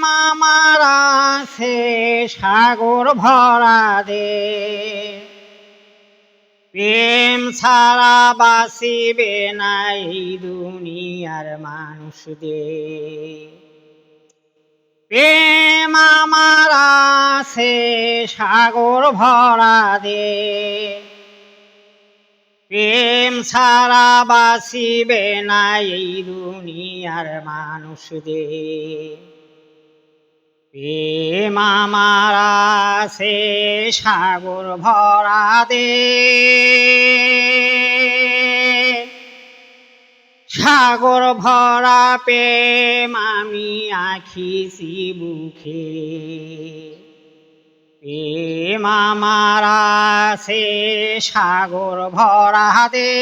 আমার আছে সাগর ভরা দে, প্রেম ছাড়া বাঁচিবে নাই দুনিয়ার মানুষদের। প্রেম আমার আছে সাগর ভরা দে, প্রেম ছাড়া বাঁচিবে নাই দুনিয়ার মানুষদের। প্রেম আমার আছে সাগর ভরা দে, সাগর ভরা প্রেম আমি আঁখিছি বুকে। প্রেম আমার আছে সাগর ভরা দে,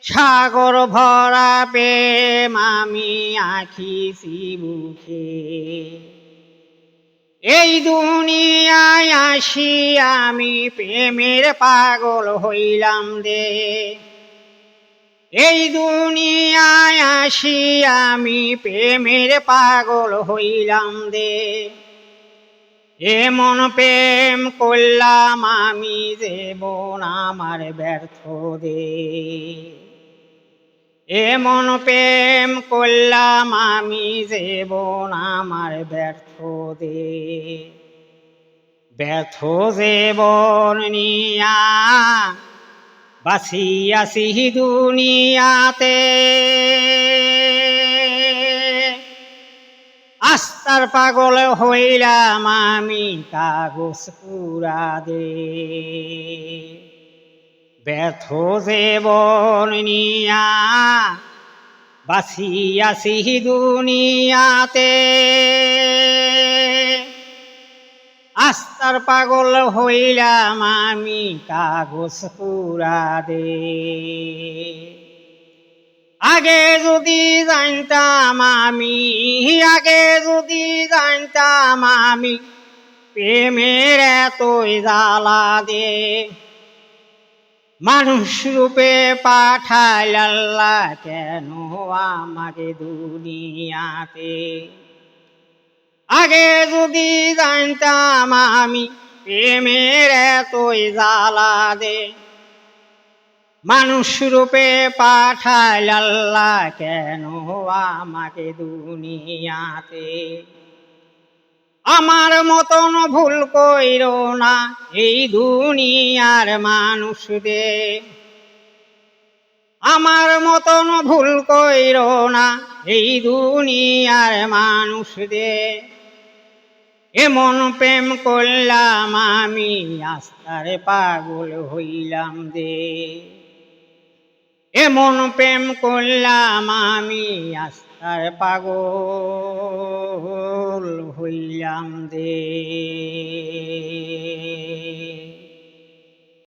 সাগর ভরা প্রেম আমি আঁখিছি বুকে। এই দুনিয়ায় আসি আমি প্রেমের পাগল হইলাম দে, এই দুনিয়ায় আসি আমি প্রেমের পাগল হইলাম দে। এমন প্রেম করলাম আমি জীবন আমার ব্যর্থ দে, এমন প্রেম করলাম আমি জীবন আমার ব্যর্থ দে। ব্যর্থ জীবন নিয়া বাঁচিয়াছি দুনিয়াতে, আস্তার পাগল হইলাম আমি কাগজ পুরা দে। ব্যর্থ জীবন নিয়া বাঁচিয়াছি দুনিয়াতে, আস্তার পাগল হইলাম আমি কাগজ পুরা দে। আগে যদি জানতাম আমি, আগে যদি জানতাম আমি প্রেমের এতই জ্বালা দে, মানুষ রূপে পাঠাইল আল্লাহ কেন আমাকে দুনিয়াতে। আগে যদি জানতাম আমি প্রেমের এতই জ্বালা দে, মানুষ রূপে পাঠাইল আল্লাহ কেন আমাকে দুনিয়াতে। আমার মতন ভুল কইরো না এই দুনিয়ার মানুষদের, আমার মতন ভুল কইরো না এই দুনিয়ার মানুষদের। এমন প্রেম করলাম আমি আস্তার পাগল হইলাম দে, এমন প্রেম করলাম আমি আস্তার পাগল হইলাম দে।